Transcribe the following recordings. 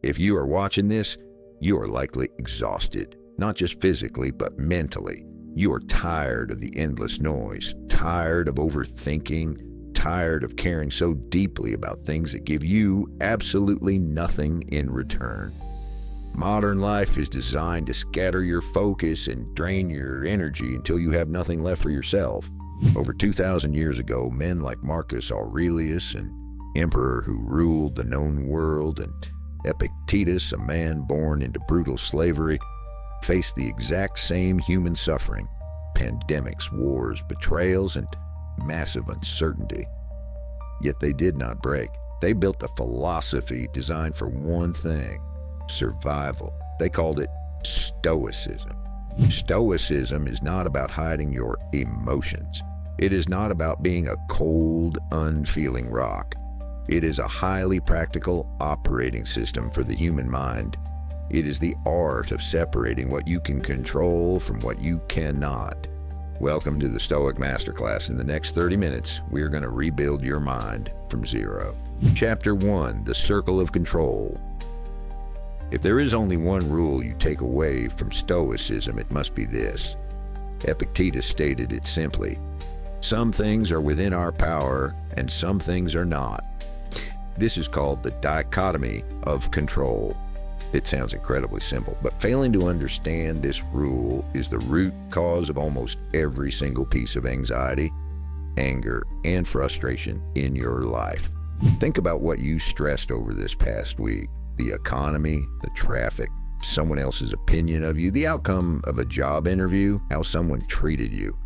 If you are watching this, you are likely exhausted, not just physically, but mentally. You are tired of the endless noise, tired of overthinking, tired of caring so deeply about things that give you absolutely nothing in return. Modern life is designed to scatter your focus and drain your energy until you have nothing left for yourself. Over 2,000 years ago, men like Marcus Aurelius, an emperor who ruled the known world, and Epictetus, a man born into brutal slavery, faced the exact same human suffering: pandemics, wars, betrayals, and massive uncertainty. Yet they did not break. They built a philosophy designed for one thing: survival. They called it Stoicism. Stoicism is not about hiding your emotions. It is not about being a cold, unfeeling rock. It is a highly practical operating system for the human mind. It is the art of separating what you can control from what you cannot. Welcome to the Stoic Masterclass. In the next 30 minutes, we're going to rebuild your mind from zero. Chapter 1, The Circle of Control. If there is only one rule you take away from Stoicism, it must be this. Epictetus stated it simply: some things are within our power and some things are not. This is called the Dichotomy of Control. It sounds incredibly simple, but failing to understand this rule is the root cause of almost every single piece of anxiety, anger, and frustration in your life. Think about what you stressed over this past week: the economy, the traffic, someone else's opinion of you, the outcome of a job interview, how someone treated you.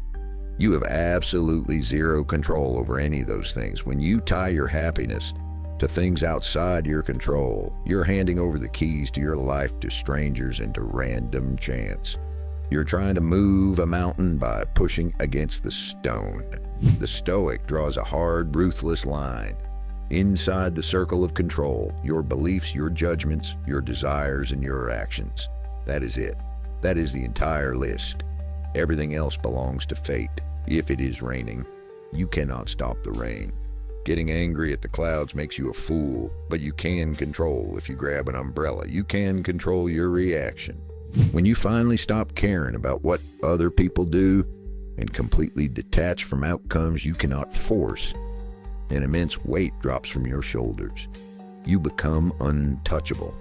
You have absolutely zero control over any of those things. When you tie your happiness to things outside your control, you're handing over the keys to your life to strangers and to random chance. You're trying to move a mountain by pushing against the stone. The Stoic draws a hard, ruthless line. Inside the circle of control, your beliefs, your judgments, your desires, and your actions. That is it. That is the entire list. Everything else belongs to fate. If it is raining, you cannot stop the rain. Getting angry at the clouds makes you a fool, but you can control if you grab an umbrella. You can control your reaction. When you finally stop caring about what other people do and completely detach from outcomes you cannot force, an immense weight drops from your shoulders. You become untouchable.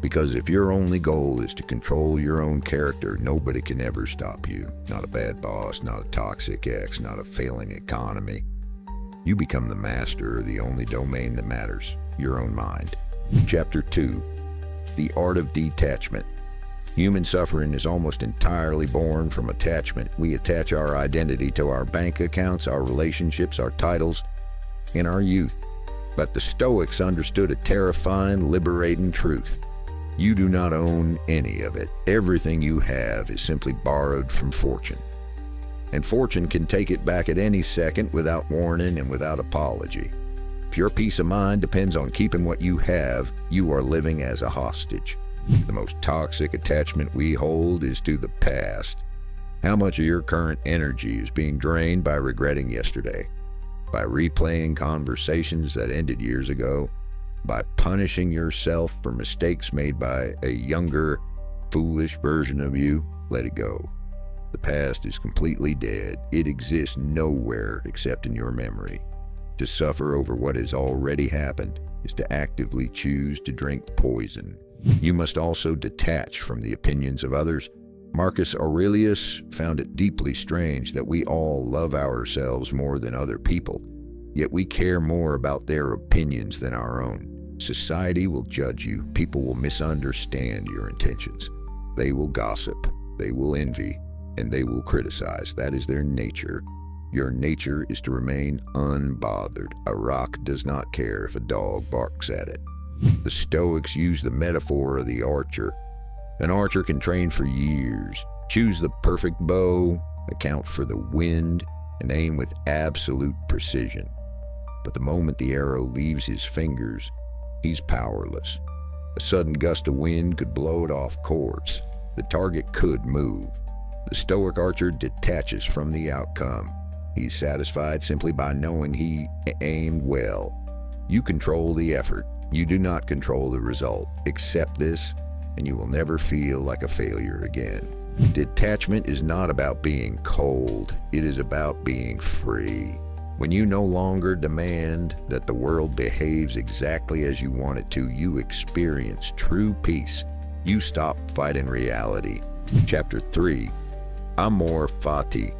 Because if your only goal is to control your own character, nobody can ever stop you. Not a bad boss, not a toxic ex, not a failing economy. You become the master of the only domain that matters: your own mind. Chapter 2, The Art of Detachment. Human suffering is almost entirely born from attachment. We attach our identity to our bank accounts, our relationships, our titles, and our youth. But the Stoics understood a terrifying, liberating truth. You do not own any of it. Everything you have is simply borrowed from fortune. And fortune can take it back at any second without warning and without apology. If your peace of mind depends on keeping what you have, you are living as a hostage. The most toxic attachment we hold is to the past. How much of your current energy is being drained by regretting yesterday? By replaying conversations that ended years ago? By punishing yourself for mistakes made by a younger, foolish version of you? Let it go. The past is completely dead. It exists nowhere except in your memory. To suffer over what has already happened is to actively choose to drink poison. You must also detach from the opinions of others. Marcus Aurelius found it deeply strange that we all love ourselves more than other people, yet we care more about their opinions than our own. Society will judge you. People will misunderstand your intentions. They will gossip. They will envy. And they will criticize. That is their nature. Your nature is to remain unbothered. A rock does not care if a dog barks at it. The Stoics use the metaphor of the archer. An archer can train for years, choose the perfect bow, account for the wind, and aim with absolute precision. But the moment the arrow leaves his fingers, he's powerless. A sudden gust of wind could blow it off course. The target could move. The Stoic archer detaches from the outcome. He's satisfied simply by knowing he aimed well. You control the effort. You do not control the result. Accept this, and you will never feel like a failure again. Detachment is not about being cold. It is about being free. When you no longer demand that the world behaves exactly as you want it to, you experience true peace. You stop fighting reality. Chapter 3, Amor Fati.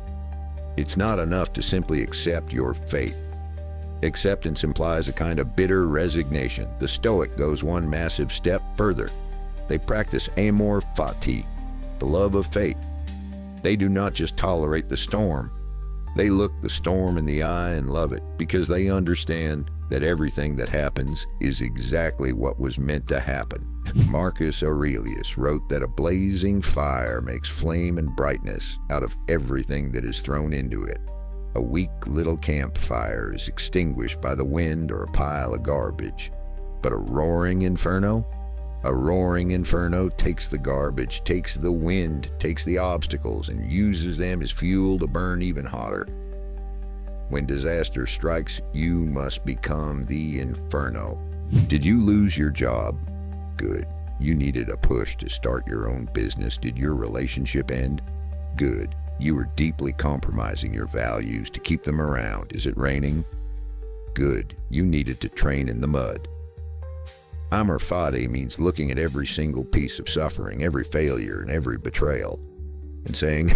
It's not enough to simply accept your fate. Acceptance implies a kind of bitter resignation. The Stoic goes one massive step further. They practice Amor Fati, the love of fate. They do not just tolerate the storm. They look the storm in the eye and love it because they understand that everything that happens is exactly what was meant to happen. Marcus Aurelius wrote that a blazing fire makes flame and brightness out of everything that is thrown into it. A weak little campfire is extinguished by the wind or a pile of garbage. But a roaring inferno takes the garbage, takes the wind, takes the obstacles, and uses them as fuel to burn even hotter. When disaster strikes, you must become the inferno. Did you lose your job? Good. You needed a push to start your own business. Did your relationship end? Good. You were deeply compromising your values to keep them around. Is it raining? Good. You needed to train in the mud. Amor Fati means looking at every single piece of suffering, every failure, and every betrayal, and saying,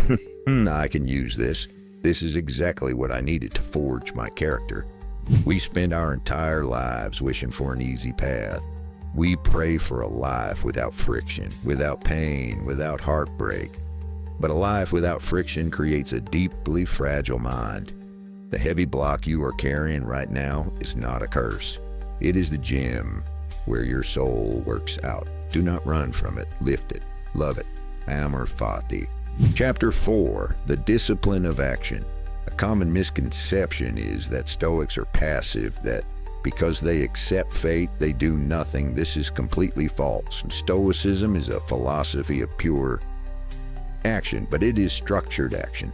I can use this. This is exactly what I needed to forge my character. We spend our entire lives wishing for an easy path. We pray for a life without friction, without pain, without heartbreak. But a life without friction creates a deeply fragile mind. The heavy block you are carrying right now is not a curse. It is the gym where your soul works out. Do not run from it. Lift it. Love it. Amor Fati. Chapter 4, The Discipline of Action. A common misconception is that Stoics are passive, that because they accept fate, they do nothing. This is completely false. Stoicism is a philosophy of pure action, but it is structured action.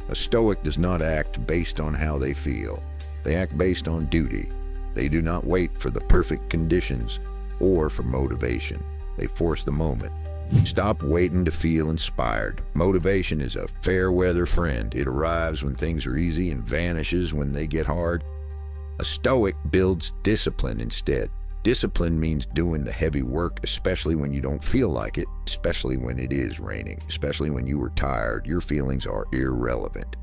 A Stoic does not act based on how they feel. They act based on duty. They do not wait for the perfect conditions or for motivation. They force the moment. Stop waiting to feel inspired. Motivation is a fair weather friend. It arrives when things are easy and vanishes when they get hard. A Stoic builds discipline instead. Discipline means doing the heavy work, especially when you don't feel like it, especially when it is raining, especially when you are tired. Your feelings are irrelevant.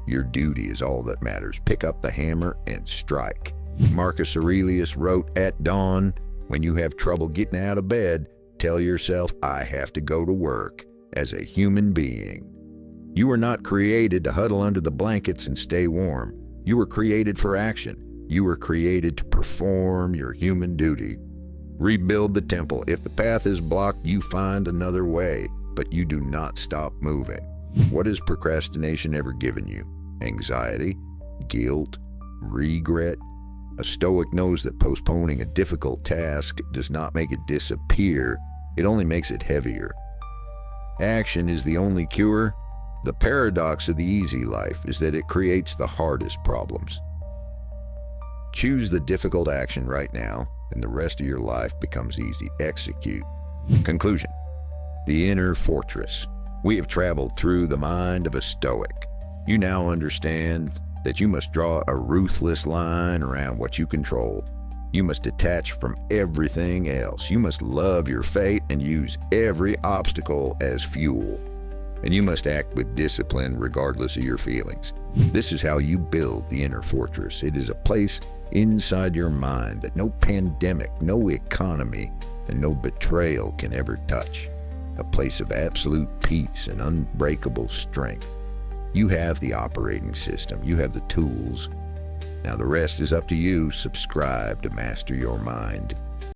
Your duty is all that matters. Pick up the hammer and strike. Marcus Aurelius wrote, at dawn, when you have trouble getting out of bed, tell yourself, I have to go to work as a human being. You were not created to huddle under the blankets and stay warm. You were created for action. You were created to perform your human duty. Rebuild the temple. If the path is blocked, you find another way, but you do not stop moving. What has procrastination ever given you? Anxiety? Guilt? Regret? A Stoic knows that postponing a difficult task does not make it disappear. It only makes it heavier. Action is the only cure. The paradox of the easy life is that it creates the hardest problems. Choose the difficult action right now, and the rest of your life becomes easy. Execute. Conclusion. The inner fortress. We have traveled through the mind of a Stoic. You now understand that you must draw a ruthless line around what you control. You must detach from everything else. You must love your fate and use every obstacle as fuel. And you must act with discipline regardless of your feelings. This is how you build the inner fortress. It is a place inside your mind that no pandemic, no economy, and no betrayal can ever touch. A place of absolute peace and unbreakable strength. You have the operating system. You have the tools. Now the rest is up to you. Subscribe to master your mind.